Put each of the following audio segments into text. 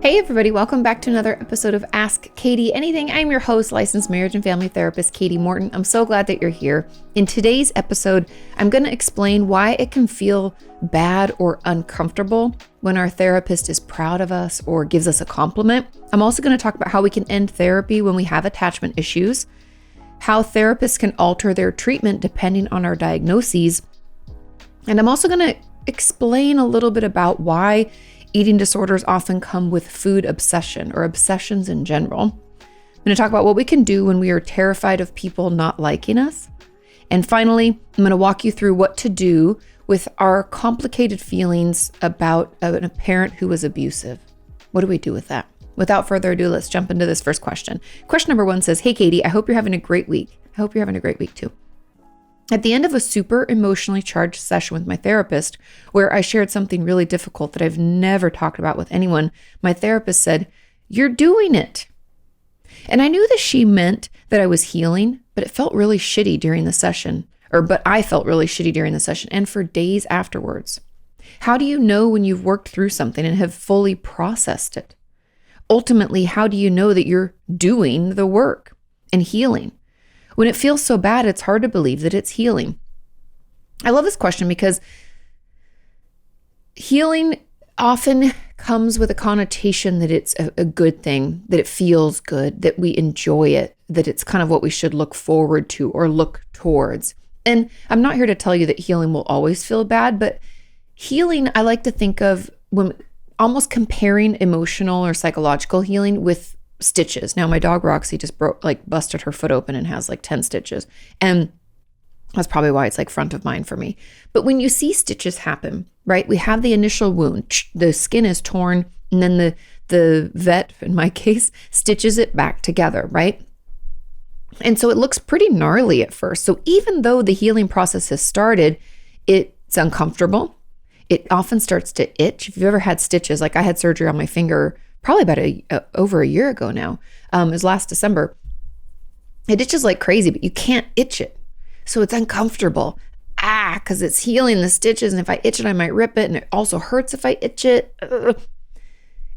Hey everybody, welcome back to another episode of Ask Kati Anything. I'm your host, licensed marriage and family therapist, Kati Morton. I'm so glad that you're here. In today's episode, I'm going to explain why it can feel bad or uncomfortable when our therapist is proud of us or gives us a compliment. I'm also going to talk about how we can end therapy when we have attachment issues, how therapists can alter their treatment depending on our diagnoses. And I'm also going to explain a little bit about why eating disorders often come with food obsession or obsessions in general. I'm going to talk about what we can do when we are terrified of people not liking us. And finally, I'm going to walk you through what to do with our complicated feelings about a parent who was abusive. What do we do with that? Without further ado, let's jump into this first question. Question number 1 says, "Hey Kati, I hope you're having a great week." I hope you're having a great week too. At the end of a super emotionally charged session with my therapist, where I shared something really difficult that I've never talked about with anyone, my therapist said, "You're doing it." And I knew that she meant that I was healing, but it felt really shitty during the session, but I felt really shitty during the session and for days afterwards. How do you know when you've worked through something and have fully processed it? Ultimately, how do you know that you're doing the work and healing? When it feels so bad, it's hard to believe that it's healing. I love this question because healing often comes with a connotation that it's a good thing, that it feels good, that we enjoy it, that it's kind of what we should look forward to or look towards. And I'm not here to tell you that healing will always feel bad, but healing, I like to think of when almost comparing emotional or psychological healing with stitches. Now my dog Roxy just busted her foot open and has 10 stitches. And that's probably why it's front of mind for me. But when you see stitches happen, right? We have the initial wound, the skin is torn, and then the vet, in my case, stitches it back together, right? And so it looks pretty gnarly at first. So even though the healing process has started, it's uncomfortable. It often starts to itch. If you've ever had stitches, I had surgery on my finger probably about over a year ago now. It was last December. It itches like crazy, but you can't itch it. So it's uncomfortable. Because it's healing the stitches. And if I itch it, I might rip it. And it also hurts if I itch it.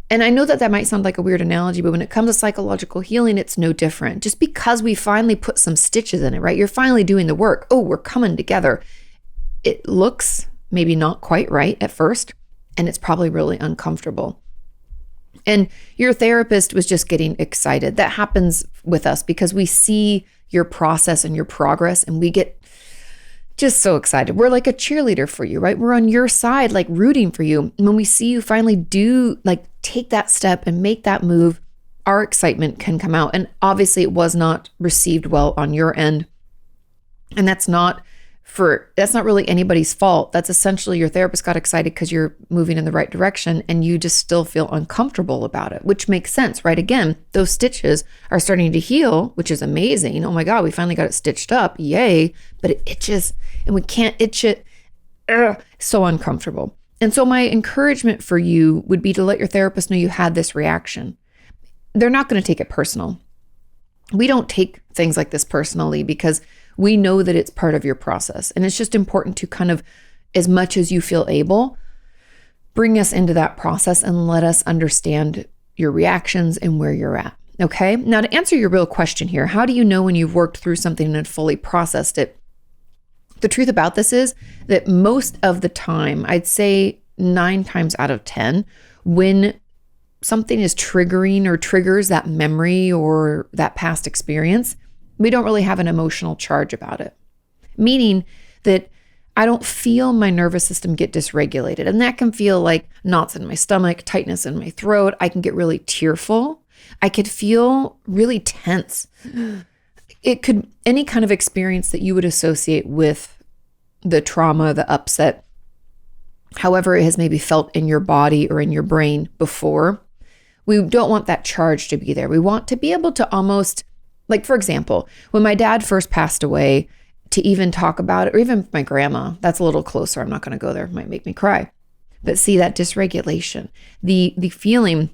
And I know that might sound like a weird analogy, but when it comes to psychological healing, it's no different. Just because we finally put some stitches in it, right? You're finally doing the work. Oh, we're coming together. It looks maybe not quite right at first. And it's probably really uncomfortable. And your therapist was just getting excited. That happens with us because we see your process and your progress and we get just so excited. We're like a cheerleader for you, right? We're on your side, rooting for you. And when we see you finally take that step and make that move, our excitement can come out. And obviously it was not received well on your end. And that's not really anybody's fault. That's essentially your therapist got excited because you're moving in the right direction and you just still feel uncomfortable about it, which makes sense, right? Again, those stitches are starting to heal, which is amazing. Oh my God, we finally got it stitched up. Yay. But it itches and we can't itch it. So uncomfortable. And so my encouragement for you would be to let your therapist know you had this reaction. They're not going to take it personal. We don't take things like this personally because we know that it's part of your process. And it's just important to kind of, as much as you feel able, bring us into that process and let us understand your reactions and where you're at. Okay. Now to answer your real question here, how do you know when you've worked through something and fully processed it? The truth about this is that most of the time, I'd say 9 times out of 10, when something is triggering or triggers that memory or that past experience, we don't really have an emotional charge about it, meaning that I don't feel my nervous system get dysregulated. And that can feel like knots in my stomach, tightness in my throat. I can get really tearful. I could feel really tense. It could, any kind of experience that you would associate with the trauma, the upset, however it has maybe felt in your body or in your brain before. We don't want that charge to be there. We want to be able to almost, for example, when my dad first passed away, to even talk about it, or even my grandma, that's a little closer. I'm not going to go there. It might make me cry. But see that dysregulation, the feeling.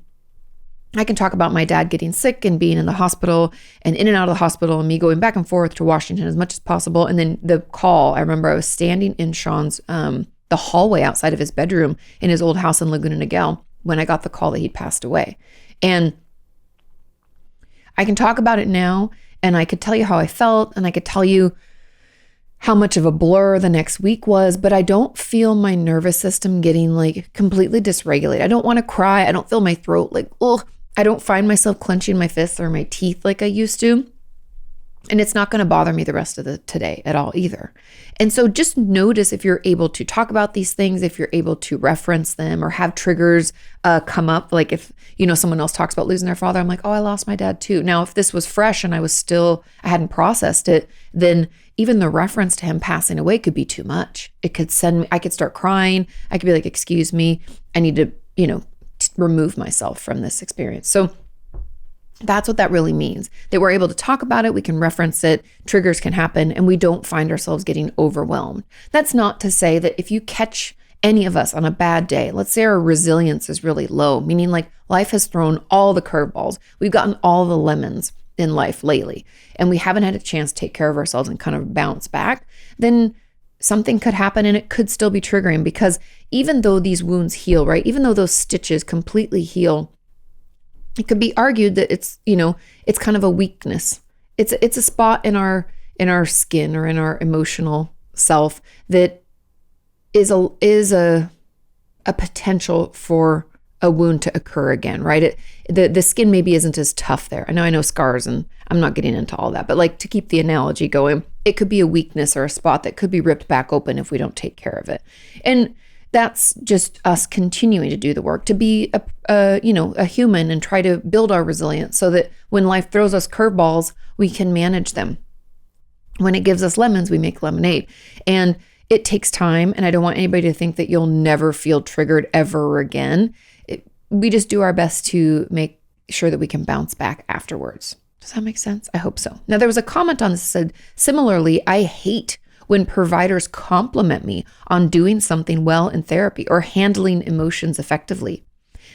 I can talk about my dad getting sick and being in the hospital and in and out of the hospital and me going back and forth to Washington as much as possible. And then the call, I remember I was standing in Sean's, the hallway outside of his bedroom in his old house in Laguna Niguel. when I got the call that he'd passed away. And I can talk about it now, and I could tell you how I felt, and I could tell you how much of a blur the next week was, but I don't feel my nervous system getting like completely dysregulated. I don't want to cry. I don't feel my throat like, oh, I don't find myself clenching my fists or my teeth like I used to. And it's not going to bother me the rest of the today at all either. And so just notice if you're able to talk about these things, if you're able to reference them or have triggers come up. Like if, someone else talks about losing their father, I'm like, oh, I lost my dad too. Now, if this was fresh and I hadn't processed it, then even the reference to him passing away could be too much. It could send me, I could start crying. I could be like, excuse me, I need to, remove myself from this experience. So that's what that really means, that we're able to talk about it, we can reference it, triggers can happen, and we don't find ourselves getting overwhelmed. That's not to say that if you catch any of us on a bad day, let's say our resilience is really low, meaning like life has thrown all the curveballs, we've gotten all the lemons in life lately, and we haven't had a chance to take care of ourselves and kind of bounce back, then something could happen and it could still be triggering, because even though these wounds heal, right? Even though those stitches completely heal, it could be argued that it's kind of a weakness. It's a spot in our skin or in our emotional self that is a potential for a wound to occur again, right? The skin maybe isn't as tough there. I know scars, and I'm not getting into all that, but like to keep the analogy going, it could be a weakness or a spot that could be ripped back open if we don't take care of it. And that's just us continuing to do the work, to be a human and try to build our resilience so that when life throws us curveballs, we can manage them. When it gives us lemons, we make lemonade. And it takes time. And I don't want anybody to think that you'll never feel triggered ever again. We just do our best to make sure that we can bounce back afterwards. Does that make sense? I hope so. Now, there was a comment on this that said, similarly, I hate when providers compliment me on doing something well in therapy or handling emotions effectively.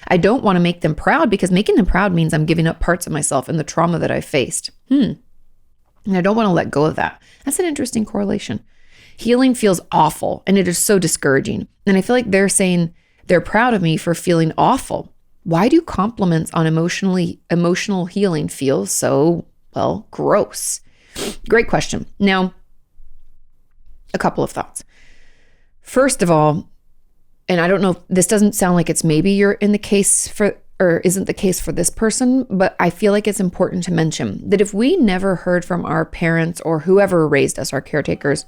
I don't want to make them proud, because making them proud means I'm giving up parts of myself and the trauma that I faced. And I don't want to let go of that. That's an interesting correlation. Healing feels awful, and it is so discouraging. And I feel like they're saying they're proud of me for feeling awful. Why do compliments on emotional healing feel so, gross? Great question. Now, a couple of thoughts. First of all, and I don't know, this doesn't sound like it's maybe you're in the case for, or isn't the case for this person, but I feel like it's important to mention that if we never heard from our parents or whoever raised us, our caretakers,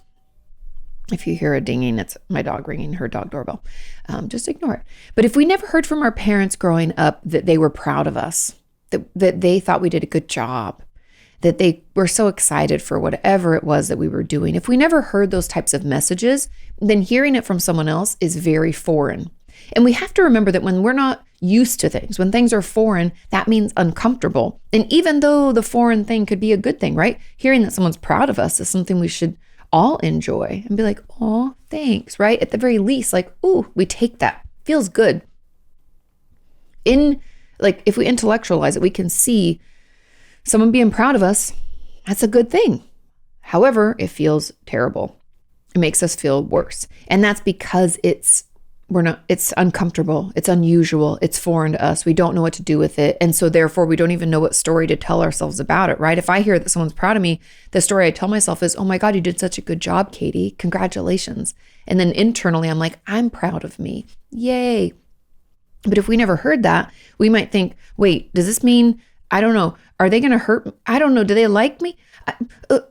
if you hear a dinging, it's my dog ringing her dog doorbell. Just ignore it. But if we never heard from our parents growing up that they were proud of us, that they thought we did a good job, that they were so excited for whatever it was that we were doing, if we never heard those types of messages, then hearing it from someone else is very foreign. And we have to remember that when we're not used to things, when things are foreign, that means uncomfortable. And even though the foreign thing could be a good thing, right? Hearing that someone's proud of us is something we should all enjoy and be like, oh, thanks, right? At the very least, like, ooh, we take that. Feels good. If we intellectualize it, we can see someone being proud of us. That's a good thing. However, it feels terrible. It makes us feel worse. And that's because it's uncomfortable. It's unusual. It's foreign to us. We don't know what to do with it. And so therefore we don't even know what story to tell ourselves about it, right? If I hear that someone's proud of me, the story I tell myself is, oh my God, you did such a good job, Kati. Congratulations. And then internally I'm like, I'm proud of me. Yay. But if we never heard that, we might think, wait, does this mean, I don't know, are they going to hurt me? I don't know. Do they like me?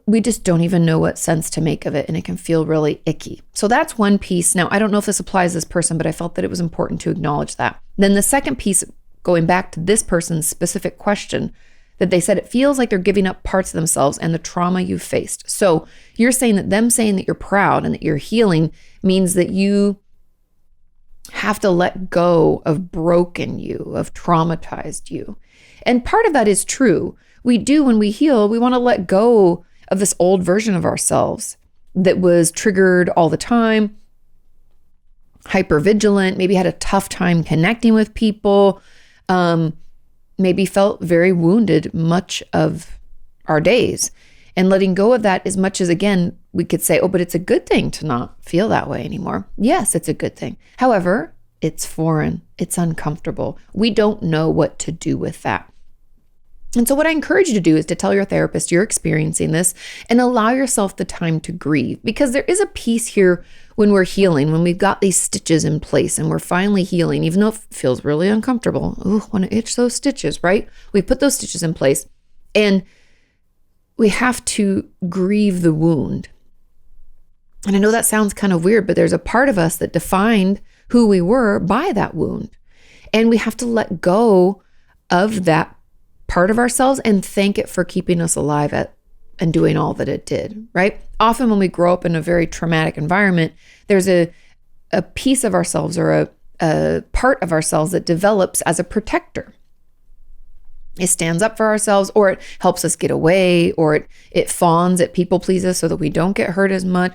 We just don't even know what sense to make of it. And it can feel really icky. So that's one piece. Now, I don't know if this applies to this person, but I felt that it was important to acknowledge that. Then the second piece, going back to this person's specific question, that they said it feels like they're giving up parts of themselves and the trauma you've faced. So you're saying that them saying that you're proud and that you're healing means that you have to let go of broken you, of traumatized you. And part of that is true. We do, when we heal, we want to let go of this old version of ourselves that was triggered all the time, hypervigilant, maybe had a tough time connecting with people, maybe felt very wounded much of our days. And letting go of that, as much as, again, we could say, oh, but it's a good thing to not feel that way anymore. Yes, it's a good thing. However, It's foreign. It's uncomfortable. We don't know what to do with that. And so what I encourage you to do is to tell your therapist you're experiencing this and allow yourself the time to grieve, because there is a piece here when we're healing, when we've got these stitches in place and we're finally healing, even though it feels really uncomfortable. Oh, want to itch those stitches, right? We put those stitches in place and we have to grieve the wound. And I know that sounds kind of weird, but there's a part of us that defined who we were by that wound. And we have to let go of that part of ourselves and thank it for keeping us alive and doing all that it did, right? Often when we grow up in a very traumatic environment, there's a piece of ourselves or a part of ourselves that develops as a protector. It stands up for ourselves, or it helps us get away, or it fawns, it people pleases so that we don't get hurt as much.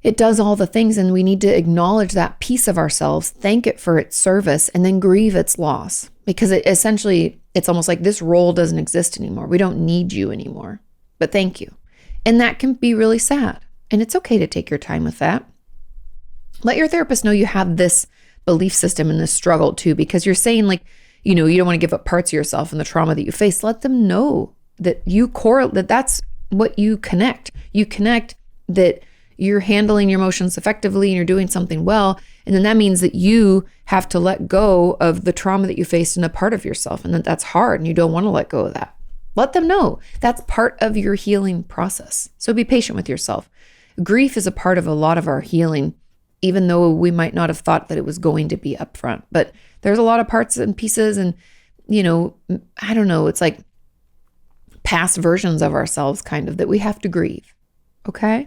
It does all the things, and we need to acknowledge that piece of ourselves, thank it for its service, and then grieve its loss. Because it's almost like this role doesn't exist anymore. We don't need you anymore, but thank you. And that can be really sad. And it's okay to take your time with that. Let your therapist know you have this belief system and this struggle too, because you're saying you don't want to give up parts of yourself and the trauma that you face. Let them know that that's what you connect. You connect that you're handling your emotions effectively and you're doing something well. And then that means that you have to let go of the trauma that you faced in a part of yourself, and that's hard and you don't want to let go of that. Let them know that's part of your healing process. So be patient with yourself. Grief is a part of a lot of our healing, even though we might not have thought that it was going to be upfront. But there's a lot of parts and pieces and, I don't know, it's like past versions of ourselves kind of that we have to grieve. Okay?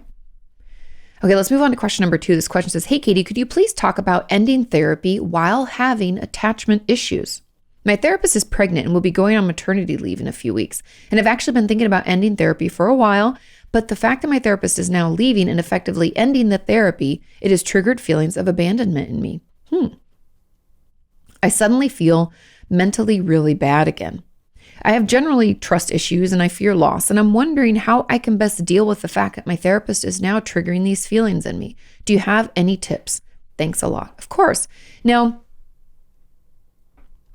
Okay, let's move on to question number 2. This question says, hey, Katie, could you please talk about ending therapy while having attachment issues? My therapist is pregnant and will be going on maternity leave in a few weeks. And I've actually been thinking about ending therapy for a while, but the fact that my therapist is now leaving and effectively ending the therapy, it has triggered feelings of abandonment in me. I suddenly feel mentally really bad again. I have generally trust issues and I fear loss, and I'm wondering how I can best deal with the fact that my therapist is now triggering these feelings in me. Do you have any tips? Thanks a lot. Of course. Now,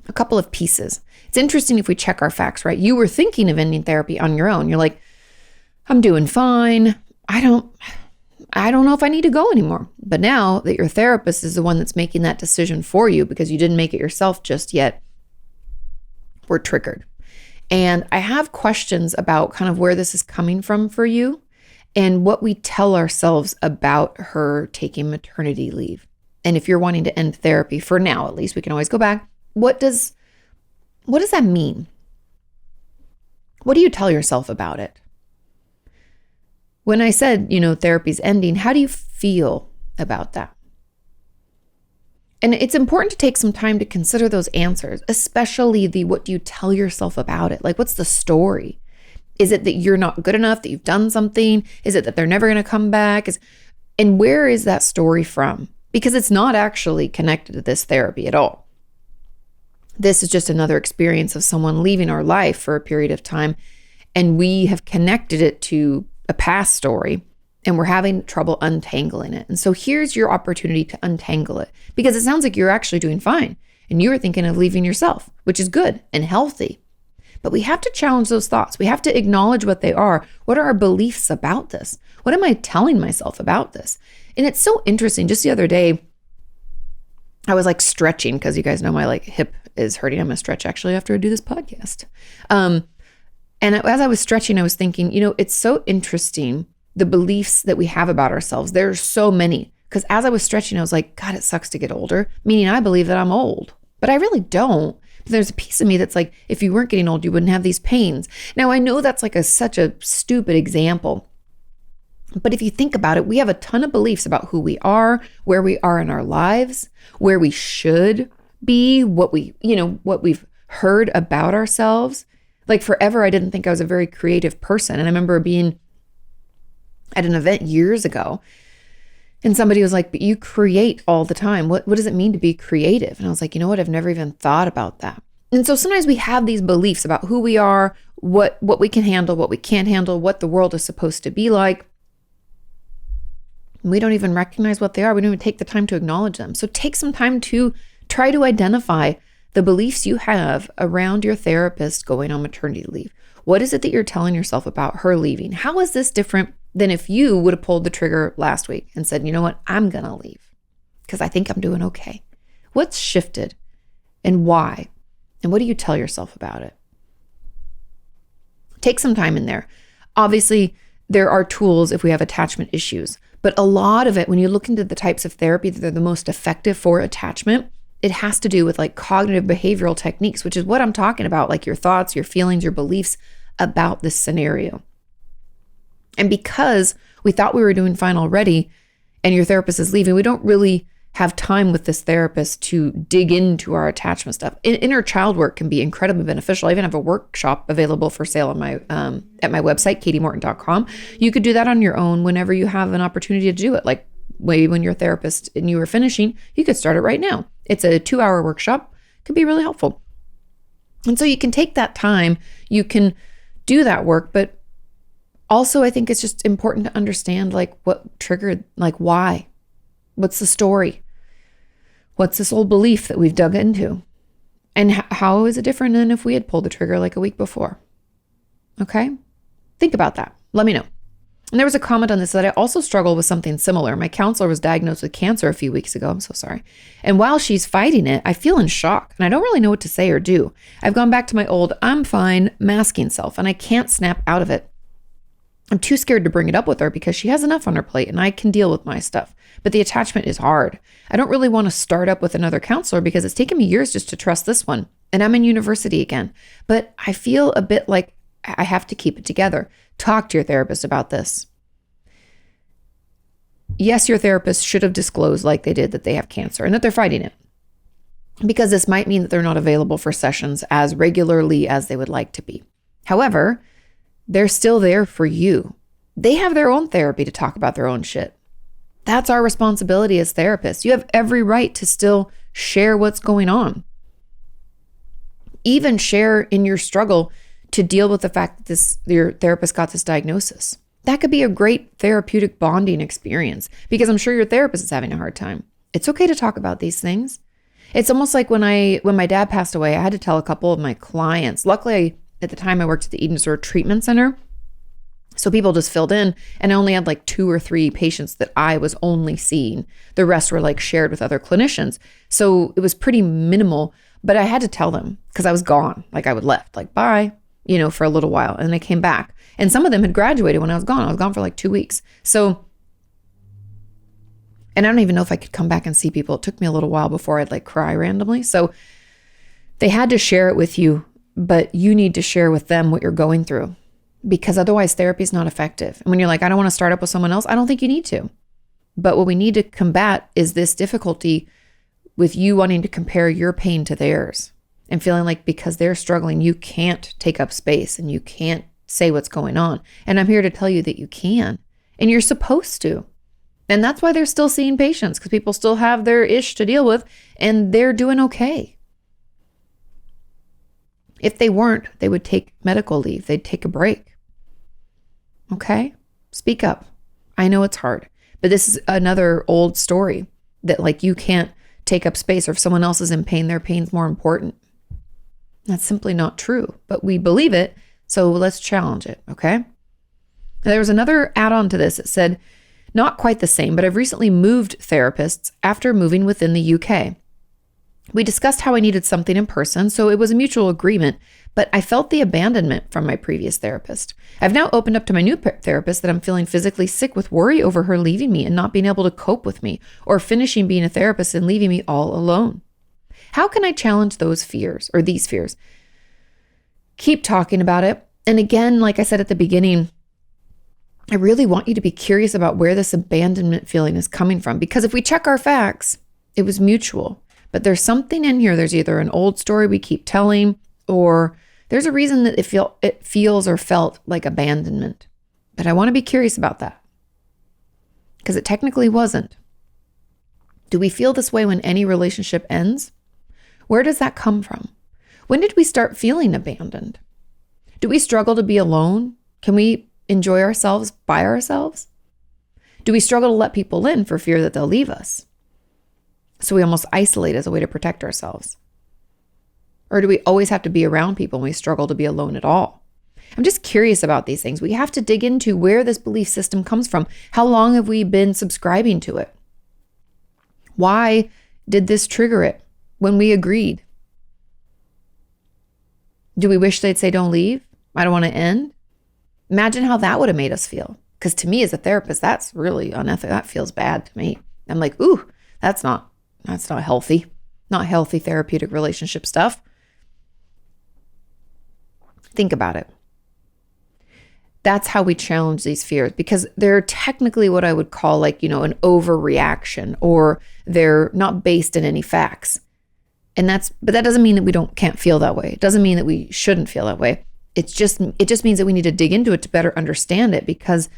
a couple of pieces. It's interesting if we check our facts, right? You were thinking of ending therapy on your own. You're like, I'm doing fine. I don't know if I need to go anymore. But now that your therapist is the one that's making that decision for you because you didn't make it yourself just yet, we're triggered. And I have questions about kind of where this is coming from for you and what we tell ourselves about her taking maternity leave. And if you're wanting to end therapy for now, at least we can always go back. What does that mean? What do you tell yourself about it? When I said, therapy's ending, how do you feel about that? And it's important to take some time to consider those answers, especially what do you tell yourself about it? Like, what's the story? Is it that you're not good enough, that you've done something? Is it that they're never going to come back? And where is that story from? Because it's not actually connected to this therapy at all. This is just another experience of someone leaving our life for a period of time, and we have connected it to a past story. And we're having trouble untangling it. And so here's your opportunity to untangle it, because it sounds like you're actually doing fine and you were thinking of leaving yourself, which is good and healthy. But we have to challenge those thoughts. We have to acknowledge what they are. What are our beliefs about this? What am I telling myself about this? And it's so interesting. Just the other day, I was stretching because you guys know my hip is hurting. I'm going to stretch actually after I do this podcast. And as I was stretching, I was thinking, it's so interesting the beliefs that we have about ourselves. There's so many. Because as I was stretching, I was like, God, it sucks to get older. Meaning I believe that I'm old, but I really don't. But there's a piece of me that's like, if you weren't getting old, you wouldn't have these pains. Now I know that's such a stupid example. But if you think about it, we have a ton of beliefs about who we are, where we are in our lives, where we should be, what we've heard about ourselves. Forever, I didn't think I was a very creative person. And I remember being at an event years ago, and somebody was like, but you create all the time. What does it mean to be creative? And I was like, you know what? I've never even thought about that. And so sometimes we have these beliefs about who we are, what we can handle, what we can't handle, what the world is supposed to be like. We don't even recognize what they are. We don't even take the time to acknowledge them. So take some time to try to identify the beliefs you have around your therapist going on maternity leave. What is it that you're telling yourself about her leaving? How is this different than if you would have pulled the trigger last week and said, you know what, I'm going to leave because I think I'm doing okay. What's shifted and why? And what do you tell yourself about it? Take some time in there. Obviously, there are tools if we have attachment issues, but a lot of it, when you look into the types of therapy that are the most effective for attachment, it has to do with like cognitive behavioral techniques, which is what I'm talking about, like your thoughts, your feelings, your beliefs about this scenario. And because we thought we were doing fine already and your therapist is leaving, we don't really have time with this therapist to dig into our attachment stuff. Inner child work can be incredibly beneficial. I even have a workshop available for sale on my at my website, katimorton.com. You could do that on your own whenever you have an opportunity to do it. Like maybe when your therapist and you are finishing, you could start it right now. It's a 2-hour workshop. Could be really helpful. And so you can take that time, you can do that work, but also I think it's just important to understand like what triggered, like why, what's the story? What's this old belief that we've dug into? And how is it different than if we had pulled the trigger like a week before? Okay. Think about that. Let me know. And there was a comment on this that I also struggle with something similar. My counselor was diagnosed with cancer a few weeks ago. I'm so sorry. And while she's fighting it, I feel in shock and I don't really know what to say or do. I've gone back to my old, I'm fine, masking self, and I can't snap out of it. I'm too scared to bring it up with her because she has enough on her plate and I can deal with my stuff. But the attachment is hard. I don't really want to start up with another counselor because it's taken me years just to trust this one. And I'm in university again. But I feel a bit like I have to keep it together. Talk to your therapist about this. Yes, your therapist should have disclosed like they did that they have cancer and that they're fighting it. Because this might mean that they're not available for sessions as regularly as they would like to be. However, they're still there for you. They have their own therapy to talk about their own shit. That's our responsibility as therapists. You have every right to still share what's going on. Even share in your struggle to deal with the fact that your therapist got this diagnosis. That could be a great therapeutic bonding experience because I'm sure your therapist is having a hard time. It's okay to talk about these things. It's almost like when my dad passed away, I had to tell a couple of my clients. Luckily, at the time I worked at the Eden Sort Treatment Center. So people just filled in and I only had like 2 or 3 patients that I was only seeing. The rest were like shared with other clinicians. So it was pretty minimal, but I had to tell them because I was gone. Like I would left, like bye, for a little while. And I came back and some of them had graduated when I was gone. I was gone for like 2 weeks. So, and I don't even know if I could come back and see people. It took me a little while before I'd like cry randomly. So they had to share it with you, but you need to share with them what you're going through. Because otherwise therapy is not effective. And when you're like, I don't want to start up with someone else, I don't think you need to. But what we need to combat is this difficulty with you wanting to compare your pain to theirs and feeling like because they're struggling, you can't take up space and you can't say what's going on. And I'm here to tell you that you can, and you're supposed to. And that's why they're still seeing patients, because people still have their ish to deal with and they're doing okay. If they weren't, they would take medical leave. They'd take a break. Okay? Speak up. I know it's hard, but this is another old story that like you can't take up space, or if someone else is in pain, their pain's more important. That's simply not true, but we believe it, so let's challenge it, okay? Now, there was another add-on to this. It said, not quite the same, but I've recently moved therapists after moving within the UK. We discussed how I needed something in person, so it was a mutual agreement, but I felt the abandonment from my previous therapist. I've now opened up to my new therapist that I'm feeling physically sick with worry over her leaving me and not being able to cope with me, or finishing being a therapist and leaving me all alone. How can I challenge those fears, or these fears? Keep talking about it. And again, like I said at the beginning, I really want you to be curious about where this abandonment feeling is coming from, because if we check our facts, it was mutual. But there's something in here. There's either an old story we keep telling, or there's a reason that it feels or felt like abandonment. But I want to be curious about that, because it technically wasn't. Do we feel this way when any relationship ends? Where does that come from? When did we start feeling abandoned? Do we struggle to be alone? Can we enjoy ourselves by ourselves? Do we struggle to let people in for fear that they'll leave us? So we almost isolate as a way to protect ourselves. Or do we always have to be around people and we struggle to be alone at all? I'm just curious about these things. We have to dig into where this belief system comes from. How long have we been subscribing to it? Why did this trigger it when we agreed? Do we wish they'd say, don't leave? I don't want to end. Imagine how that would have made us feel. Because to me as a therapist, that's really unethical. That feels bad to me. I'm like, ooh, that's not healthy. Not healthy therapeutic relationship stuff. Think about it. That's how we challenge these fears, because they're technically what I would call like, an overreaction, or they're not based in any facts. But that doesn't mean that we can't feel that way. It doesn't mean that we shouldn't feel that way. It just means that we need to dig into it to better understand it, because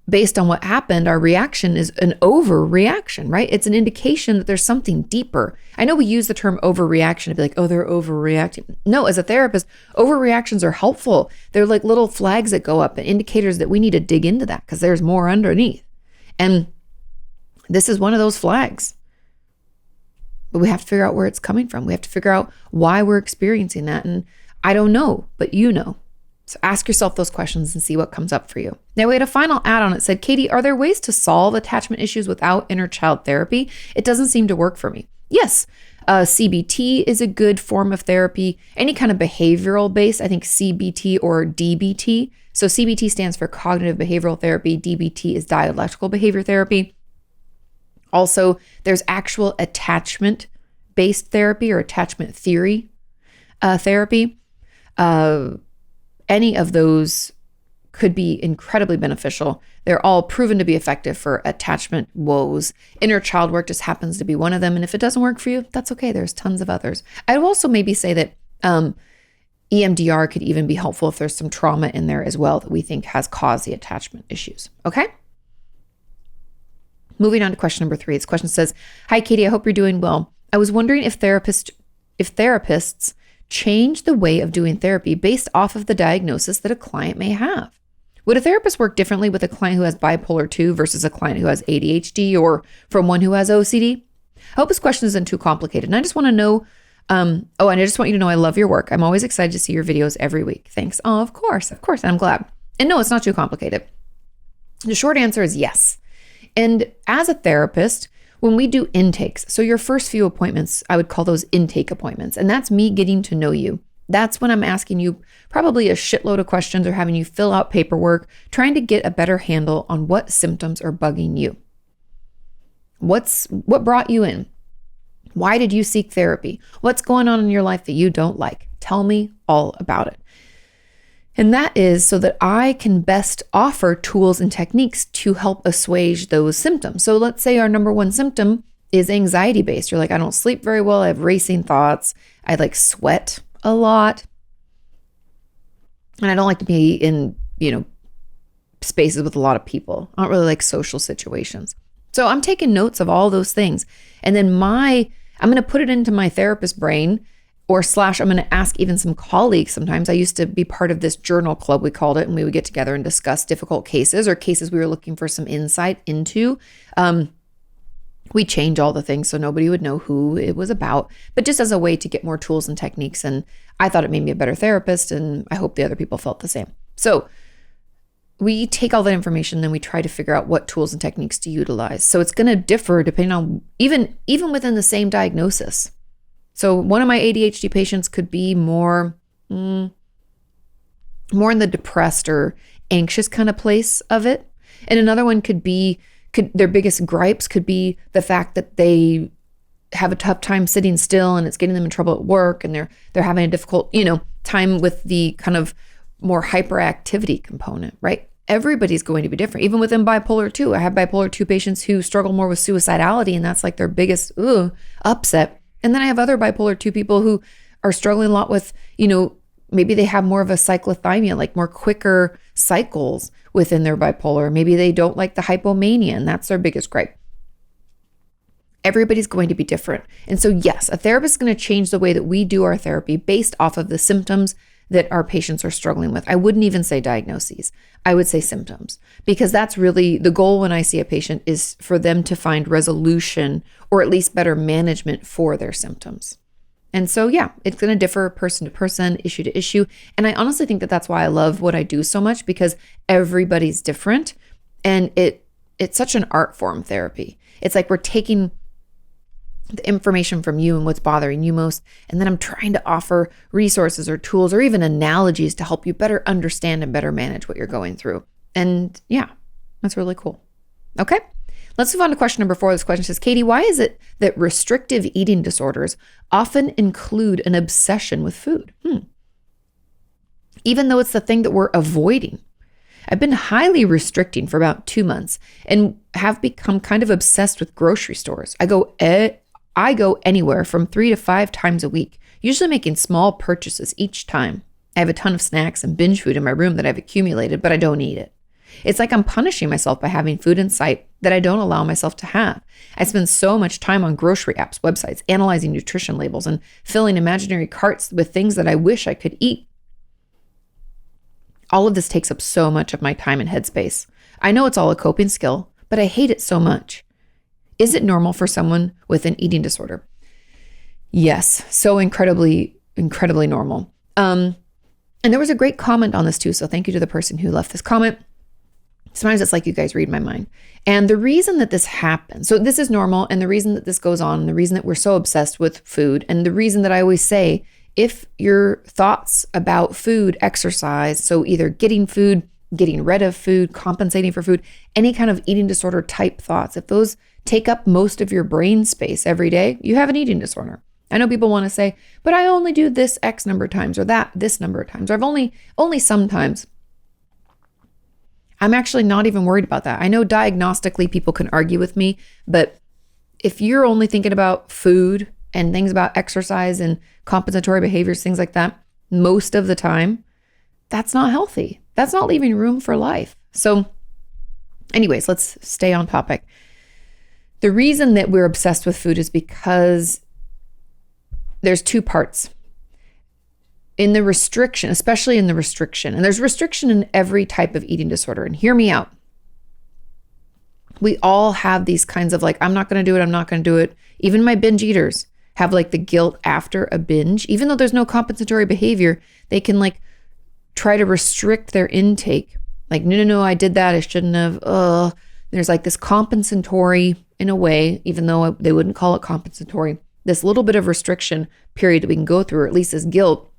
based on what happened, our reaction is an overreaction, right? It's an indication that there's something deeper. I know we use the term overreaction to be like, oh, they're overreacting. No, as a therapist, overreactions are helpful. They're like little flags that go up and indicators that we need to dig into that because there's more underneath. And this is one of those flags. But we have to figure out where it's coming from. We have to figure out why we're experiencing that. And I don't know, but you know. So ask yourself those questions and see what comes up for you. Now we had a final add-on. It said, Kati, are there ways to solve attachment issues without inner child therapy? It doesn't seem to work for me. Yes, CBT is a good form of therapy. Any kind of behavioral base, I think CBT or DBT. So CBT stands for cognitive behavioral therapy. DBT is dialectical behavior therapy. Also, there's actual attachment-based therapy or attachment theory therapy. Any of those could be incredibly beneficial. They're all proven to be effective for attachment woes. Inner child work just happens to be one of them. And if it doesn't work for you, that's okay. There's tons of others. I'd also maybe say that EMDR could even be helpful if there's some trauma in there as well that we think has caused the attachment issues. Okay? Moving on to question number 3. This question says, hi, Kati, I hope you're doing well. I was wondering if therapists change the way of doing therapy based off of the diagnosis that a client may have. Would a therapist work differently with a client who has bipolar 2 versus a client who has ADHD, or from one who has OCD? I hope this question isn't too complicated. And I just want to know, and I just want you to know I love your work. I'm always excited to see your videos every week. Thanks. Oh, of course. And I'm glad. And no, it's not too complicated. The short answer is yes. And as a therapist, when we do intakes, so your first few appointments, I would call those intake appointments. And that's me getting to know you. That's when I'm asking you probably a shitload of questions or having you fill out paperwork, trying to get a better handle on what symptoms are bugging you. What brought you in? Why did you seek therapy? What's going on in your life that you don't like? Tell me all about it. And that is so that I can best offer tools and techniques to help assuage those symptoms. So let's say our number one symptom is anxiety-based. You're like, I don't sleep very well. I have racing thoughts. I sweat a lot. And I don't like to be in, spaces with a lot of people. I don't really like social situations. So I'm taking notes of all those things. And then I'm going to put it into my therapist brain, or / I'm going to ask even some colleagues sometimes. I used to be part of this journal club, we called it, and we would get together and discuss difficult cases or cases we were looking for some insight into. We change all the things so nobody would know who it was about, but just as a way to get more tools and techniques. And I thought it made me a better therapist, and I hope the other people felt the same. So we take all that information, then we try to figure out what tools and techniques to utilize. So it's going to differ depending on even within the same diagnosis. So one of my ADHD patients could be more in the depressed or anxious kind of place of it. And another one could their biggest gripes could be the fact that they have a tough time sitting still and it's getting them in trouble at work, and they're having a difficult, time with the kind of more hyperactivity component, right? Everybody's going to be different. Even within bipolar 2, I have bipolar 2 patients who struggle more with suicidality, and that's like their biggest upset. And then I have other bipolar 2 people who are struggling a lot with, maybe they have more of a cyclothymia, like more quicker cycles within their bipolar. Maybe they don't like the hypomania, and that's their biggest gripe. Everybody's going to be different. And so yes, a therapist is going to change the way that we do our therapy based off of the symptoms that our patients are struggling with. I wouldn't even say diagnoses. I would say symptoms, because that's really the goal when I see a patient, is for them to find resolution or at least better management for their symptoms. And so, yeah, it's going to differ person to person, issue to issue. And I honestly think that that's why I love what I do so much, because everybody's different. And it's such an art form, therapy. It's like we're taking the information from you and what's bothering you most, and then I'm trying to offer resources or tools or even analogies to help you better understand and better manage what you're going through. And yeah, that's really cool. Okay, let's move on to question number 4. This question says, Kati, why is it that restrictive eating disorders often include an obsession with food? Even though it's the thing that we're avoiding. I've been highly restricting for about 2 months and have become kind of obsessed with grocery stores. I go anywhere from 3 to 5 times a week, usually making small purchases each time. I have a ton of snacks and binge food in my room that I've accumulated, but I don't eat it. It's like I'm punishing myself by having food in sight that I don't allow myself to have. I spend so much time on grocery apps, websites, analyzing nutrition labels, and filling imaginary carts with things that I wish I could eat. All of this takes up so much of my time and headspace. I know it's all a coping skill, but I hate it so much. Is it normal for someone with an eating disorder? Yes, so incredibly, incredibly normal. And there was a great comment on this too, so thank you to the person who left this comment. Sometimes it's like you guys read my mind. And the reason that this happens, so this is normal, and the reason that this goes on, and the reason that we're so obsessed with food, and the reason that I always say, if your thoughts about food, exercise, so either getting food, getting rid of food, compensating for food, any kind of eating disorder type thoughts, if those take up most of your brain space every day, you have an eating disorder. I know people want to say, but I only do this X number of times, or that this number of times, or I've only sometimes. I'm actually not even worried about that. I know diagnostically people can argue with me, but if you're only thinking about food and things about exercise and compensatory behaviors, things like that, most of the time, that's not healthy. That's not leaving room for life. So anyways, let's stay on topic. The reason that we're obsessed with food is because there's 2 parts. In the restriction, especially in the restriction, and there's restriction in every type of eating disorder, and hear me out. We all have these kinds of like, I'm not going to do it, I'm not going to do it. Even my binge eaters have like the guilt after a binge. Even though there's no compensatory behavior, they can like try to restrict their intake. Like, no, I did that, I shouldn't have. There's like this compensatory, in a way, even though they wouldn't call it compensatory, this little bit of restriction period that we can go through, or at least as guilt.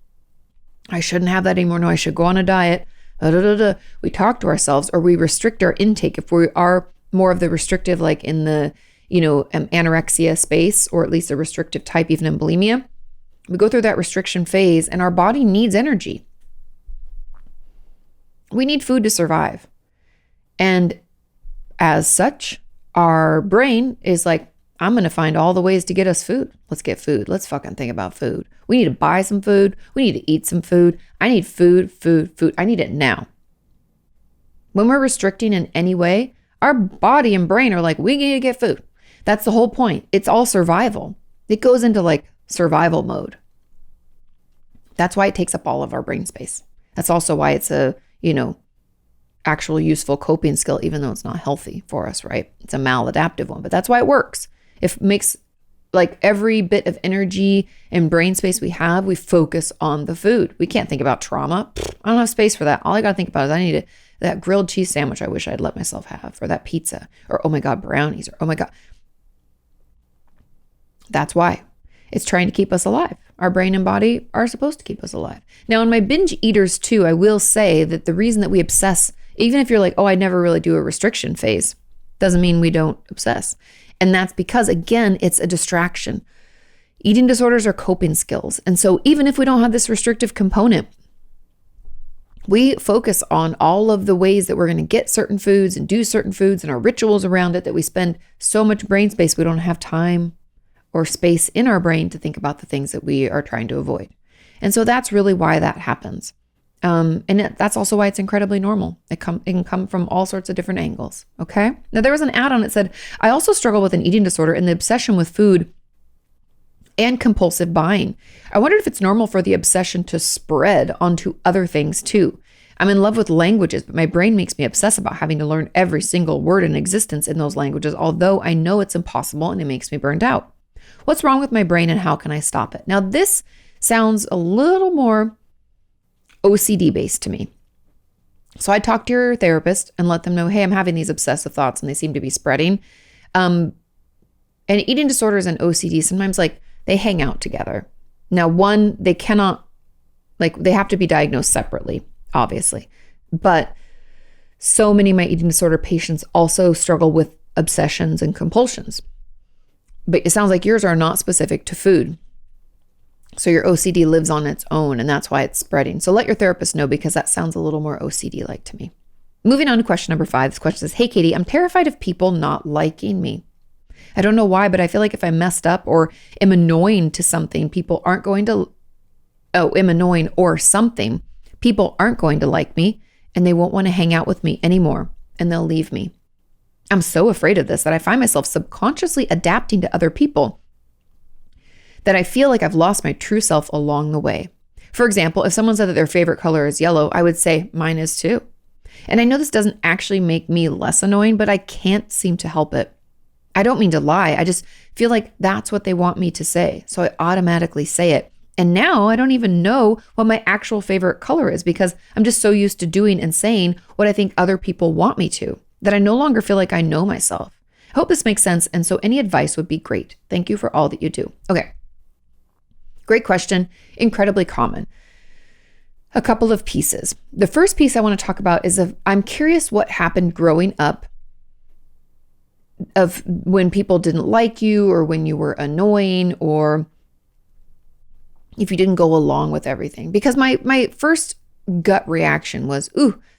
I shouldn't have that anymore. No, I should go on a diet. We talk to ourselves, or we restrict our intake if we are more of the restrictive, like in the, anorexia space, or at least a restrictive type, even in bulimia. We go through that restriction phase, and our body needs energy. We need food to survive. And as such, our brain is like, I'm going to find all the ways to get us food. Let's get food. Let's fucking think about food. We need to buy some food. We need to eat some food. I need food. I need it now. When we're restricting in any way, our body and brain are like, we need to get food. That's the whole point. It's all survival. It goes into like survival mode. That's why it takes up all of our brain space. That's also why it's a, actual useful coping skill, even though it's not healthy for us, right? It's a maladaptive one, but that's why it works. It makes like every bit of energy and brain space we have, we focus on the food. We can't think about trauma. I don't have space for that. All I got to think about is I need that grilled cheese sandwich I wish I'd let myself have, or that pizza, or oh my God, brownies, or oh my God. That's why. It's trying to keep us alive. Our brain and body are supposed to keep us alive. Now, in my binge eaters too, I will say that the reason that we obsess, even if you're like, oh, I never really do a restriction phase, doesn't mean we don't obsess. And that's because, again, it's a distraction. Eating disorders are coping skills. And so even if we don't have this restrictive component, we focus on all of the ways that we're going to get certain foods and do certain foods and our rituals around it, that we spend so much brain space, we don't have time or space in our brain to think about the things that we are trying to avoid. And so that's really why that happens. That's also why it's incredibly normal. It can come from all sorts of different angles. Okay. Now there was an add-on that said, I also struggle with an eating disorder, and the obsession with food and compulsive buying. I wondered if it's normal for the obsession to spread onto other things too. I'm in love with languages, but my brain makes me obsess about having to learn every single word in existence in those languages, although I know it's impossible and it makes me burned out. What's wrong with my brain and how can I stop it? Now, this sounds a little more OCD based to me. So I talked to your therapist and let them know, hey, I'm having these obsessive thoughts and they seem to be spreading. And eating disorders and OCD, sometimes like they hang out together. Now, one, they cannot, like they have to be diagnosed separately, obviously. But so many of my eating disorder patients also struggle with obsessions and compulsions. But it sounds like yours are not specific to food. So your OCD lives on its own, and that's why it's spreading. So let your therapist know, because that sounds a little more OCD-like to me. Moving on to question number 5. This question says, hey, Kati, I'm terrified of people not liking me. I don't know why, but I feel like if I messed up or am annoying to something, people aren't going to, am annoying or something, people aren't going to like me and they won't want to hang out with me anymore and they'll leave me. I'm so afraid of this that I find myself subconsciously adapting to other people, that I feel like I've lost my true self along the way. For example, if someone said that their favorite color is yellow, I would say mine is too. And I know this doesn't actually make me less annoying, but I can't seem to help it. I don't mean to lie. I just feel like that's what they want me to say. So I automatically say it. And now I don't even know what my actual favorite color is, because I'm just so used to doing and saying what I think other people want me to, that I no longer feel like I know myself. I hope this makes sense. And so any advice would be great. Thank you for all that you do. Okay. Great question. Incredibly common. A couple of pieces. The first piece I want to talk about is I'm curious what happened growing up, of when people didn't like you or when you were annoying or if you didn't go along with everything. Because my first gut reaction was,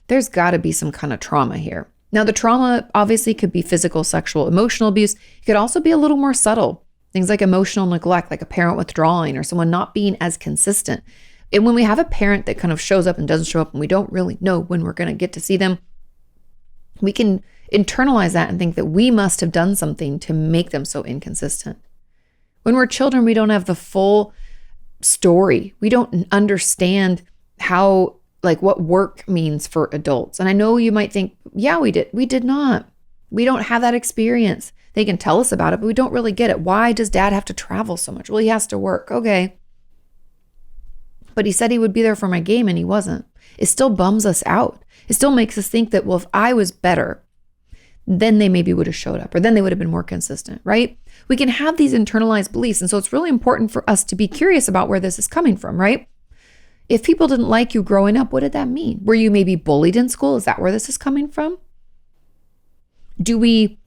there's got to be some kind of trauma here. Now, the trauma obviously could be physical, sexual, emotional abuse. It could also be a little more subtle. Things like emotional neglect, like a parent withdrawing or someone not being as consistent. And when we have a parent that kind of shows up and doesn't show up and we don't really know when we're going to get to see them, we can internalize that and think that we must have done something to make them so inconsistent. When we're children, we don't have the full story. We don't understand how, like, what work means for adults. And I know you might think, yeah, we did. We did not. We don't have that experience. They can tell us about it, but we don't really get it. Why does dad have to travel so much? Well, he has to work. Okay. But he said he would be there for my game and he wasn't. It still bums us out. It still makes us think that, well, if I was better, then they maybe would have showed up, or then they would have been more consistent, right? We can have these internalized beliefs. And so it's really important for us to be curious about where this is coming from, right? If people didn't like you growing up, what did that mean? Were you maybe bullied in school? Is that where this is coming from? Do we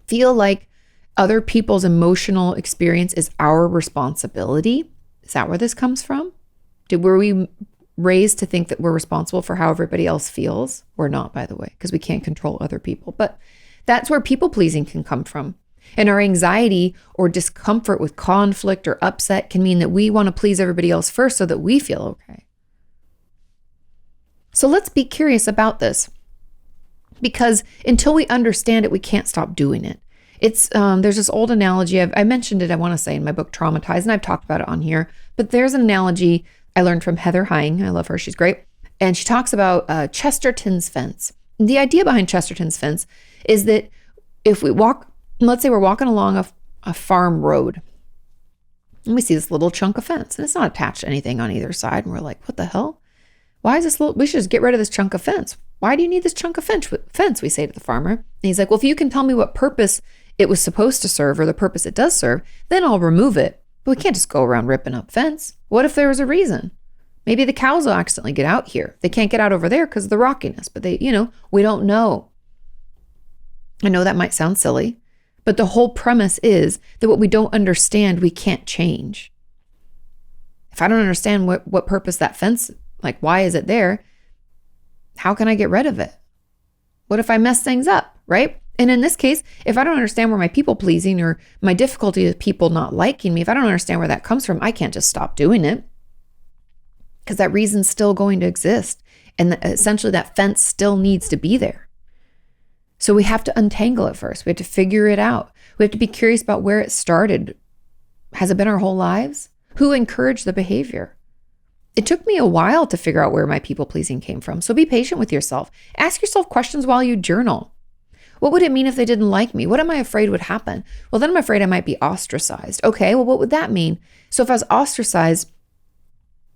feel like other people's emotional experience is our responsibility? Is that where this comes from? Were we raised to think that we're responsible for how everybody else feels? We're not, by the way, because we can't control other people. But that's where people pleasing can come from. And our anxiety or discomfort with conflict or upset can mean that we want to please everybody else first so that we feel okay. So let's be curious about this, because until we understand it, we can't stop doing it. It's there's this old analogy. I mentioned it, I want to say, in my book, Traumatized, and I've talked about it on here. But there's an analogy I learned from Heather Heying. I love her. She's great. And she talks about Chesterton's fence. And the idea behind Chesterton's fence is that if we walk, let's say we're walking along a farm road, and we see this little chunk of fence, and it's not attached to anything on either side. And we're like, what the hell? Why is this we should just get rid of this chunk of fence. Why do you need this chunk of fence? We say to the farmer. And he's like, well, if you can tell me what purpose it was supposed to serve or the purpose it does serve, then I'll remove it. But we can't just go around ripping up fence. What if there was a reason? Maybe the cows will accidentally get out here. They can't get out over there because of the rockiness, but we don't know. I know that might sound silly, but the whole premise is that what we don't understand, we can't change. If I don't understand what purpose that fence, like why is it there? How can I get rid of it? What if I mess things up, right? And in this case, if I don't understand where my people pleasing or my difficulty with people not liking me, if I don't understand where that comes from, I can't just stop doing it, because that reason's still going to exist. And essentially that fence still needs to be there. So we have to untangle it first. We have to figure it out. We have to be curious about where it started. Has it been our whole lives? Who encouraged the behavior? It took me a while to figure out where my people pleasing came from. So be patient with yourself. Ask yourself questions while you journal. What would it mean if they didn't like me? What am I afraid would happen? Well, then I'm afraid I might be ostracized. Okay, well, what would that mean? So if I was ostracized,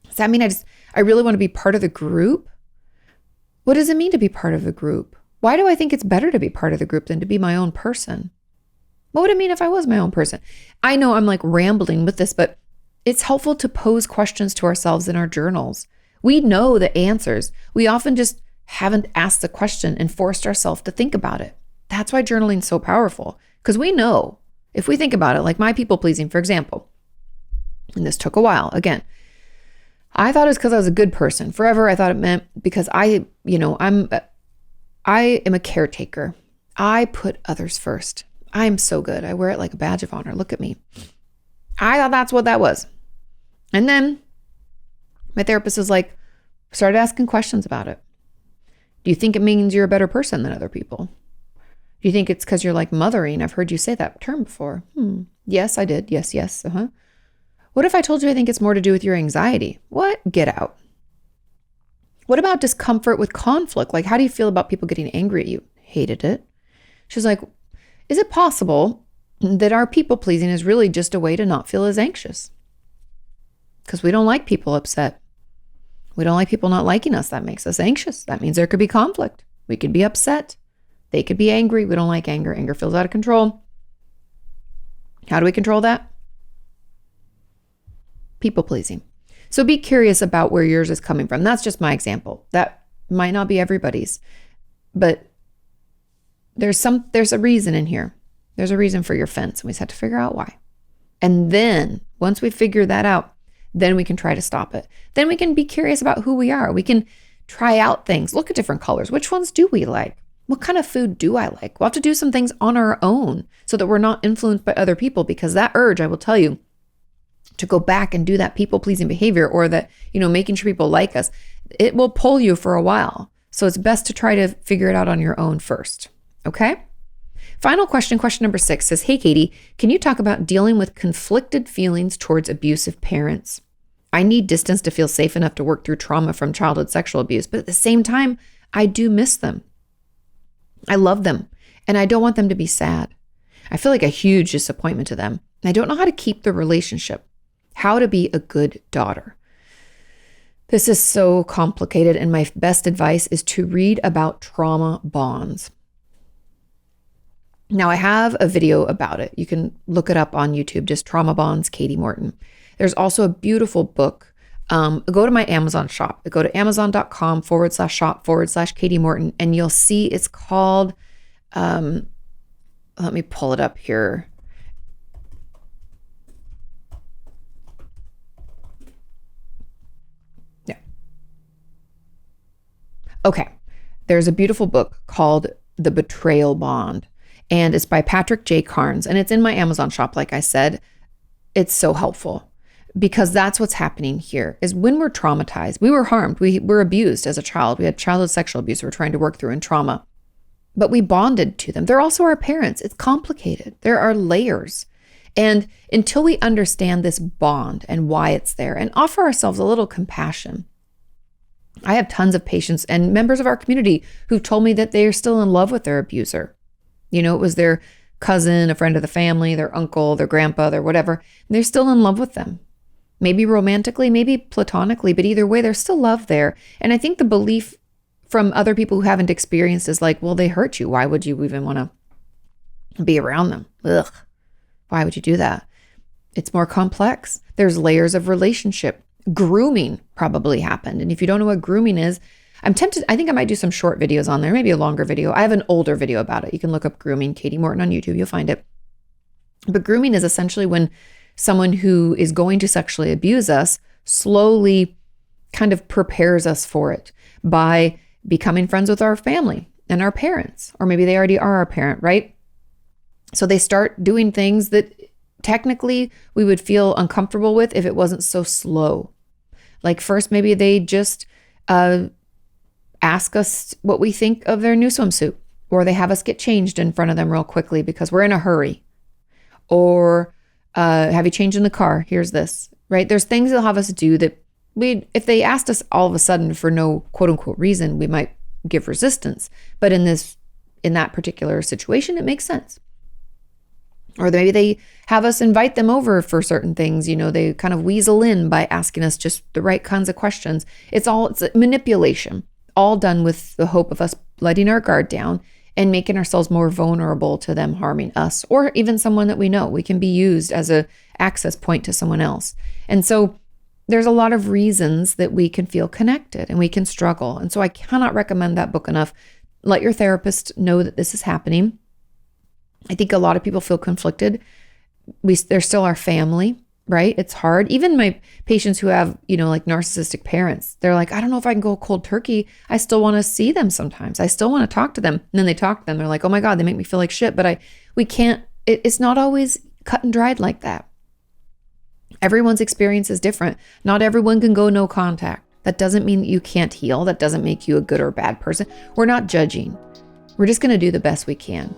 does that mean I really want to be part of the group? What does it mean to be part of the group? Why do I think it's better to be part of the group than to be my own person? What would it mean if I was my own person? I know I'm like rambling with this, but it's helpful to pose questions to ourselves in our journals. We know the answers. We often just haven't asked the question and forced ourselves to think about it. That's why journaling is so powerful, because we know if we think about it, like my people pleasing, for example, and this took a while. Again, I thought it was because I was a good person. Forever, I thought it meant because I am a caretaker. I put others first. I'm so good. I wear it like a badge of honor. Look at me. I thought that's what that was. And then my therapist was like, started asking questions about it. Do you think it means you're a better person than other people? Do you think it's because you're like mothering? I've heard you say that term before. Yes, I did. Yes. What if I told you I think it's more to do with your anxiety? What? Get out. What about discomfort with conflict? Like, how do you feel about people getting angry at you? Hated it. She's like, is it possible that our people pleasing is really just a way to not feel as anxious? Because we don't like people upset. We don't like people not liking us. That makes us anxious. That means there could be conflict. We could be upset. They could be angry. We don't like anger. Anger feels out of control. How do we control that? People pleasing. So be curious about where yours is coming from. That's just my example. That might not be everybody's, but there's a reason in here. There's a reason for your fence, and we just have to figure out why. And then once we figure that out, then we can try to stop it. Then we can be curious about who we are. We can try out things, look at different colors. Which ones do we like? What kind of food do I like? We'll have to do some things on our own so that we're not influenced by other people, because that urge, I will tell you, to go back and do that people-pleasing behavior, or that, making sure people like us, it will pull you for a while. So it's best to try to figure it out on your own first. Okay? Final question number 6 says, hey, Kati, can you talk about dealing with conflicted feelings towards abusive parents? I need distance to feel safe enough to work through trauma from childhood sexual abuse, but at the same time, I do miss them. I love them, and I don't want them to be sad. I feel like a huge disappointment to them. I don't know how to keep the relationship, how to be a good daughter. This is so complicated, and my best advice is to read about trauma bonds. Now, I have a video about it. You can look it up on YouTube, just Trauma Bonds, Kati Morton. There's also a beautiful book. Go to my Amazon shop. Go to amazon.com/shop/Kati Morton, and you'll see it's called, let me pull it up here. Yeah. Okay. There's a beautiful book called The Betrayal Bond, and it's by Patrick J. Carnes, and it's in my Amazon shop, like I said. It's so helpful, because that's what's happening here is when we're traumatized, we were harmed, we were abused as a child, we had childhood sexual abuse we're trying to work through in trauma, but we bonded to them. They're also our parents. It's complicated. There are layers. And until we understand this bond and why it's there and offer ourselves a little compassion, I have tons of patients and members of our community who've told me that they are still in love with their abuser. It was their cousin, a friend of the family, their uncle, their grandpa, their whatever. And they're still in love with them. Maybe romantically, maybe platonically, but either way, there's still love there. And I think the belief from other people who haven't experienced is like, well, they hurt you. Why would you even want to be around them? Ugh. Why would you do that? It's more complex. There's layers of relationship. Grooming probably happened. And if you don't know what grooming is, I'm tempted, I think I might do some short videos on there, maybe a longer video. I have an older video about it. You can look up grooming, Kati Morton on YouTube, you'll find it. But grooming is essentially when someone who is going to sexually abuse us slowly kind of prepares us for it by becoming friends with our family and our parents, or maybe they already are our parent, right? So they start doing things that technically we would feel uncomfortable with if it wasn't so slow. Like first, maybe they just ask us what we think of their new swimsuit, or they have us get changed in front of them real quickly because we're in a hurry. Or Have you changed in the car? Here's this, right? There's things they'll have us do that if they asked us all of a sudden for no quote unquote reason, we might give resistance. But in that particular situation, it makes sense. Or maybe they have us invite them over for certain things. They kind of weasel in by asking us just the right kinds of questions. It's manipulation, all done with the hope of us letting our guard down and making ourselves more vulnerable to them harming us, or even someone that we know. We can be used as a access point to someone else. And so there's a lot of reasons that we can feel connected and we can struggle. And so I cannot recommend that book enough. Let your therapist know that this is happening. I think a lot of people feel conflicted. They're still our family, right? It's hard. Even my patients who have, like narcissistic parents, they're like, I don't know if I can go cold turkey. I still want to see them sometimes. I still want to talk to them. And then they talk to them. They're like, oh my God, they make me feel like shit. But we can't, it's not always cut and dried like that. Everyone's experience is different. Not everyone can go no contact. That doesn't mean that you can't heal. That doesn't make you a good or bad person. We're not judging. We're just going to do the best we can.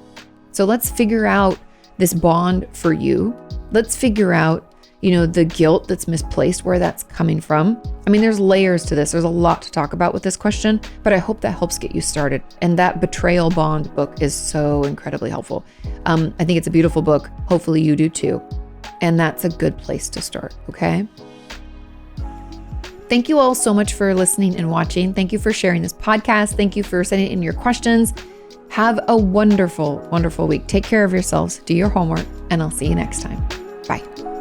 So let's figure out this bond for you. Let's figure out, the guilt that's misplaced, where that's coming from. I mean, there's layers to this. There's a lot to talk about with this question, but I hope that helps get you started. And that Betrayal Bond book is so incredibly helpful. I think it's a beautiful book. Hopefully you do too. And that's a good place to start, okay? Thank you all so much for listening and watching. Thank you for sharing this podcast. Thank you for sending in your questions. Have a wonderful, wonderful week. Take care of yourselves, do your homework, and I'll see you next time. Bye.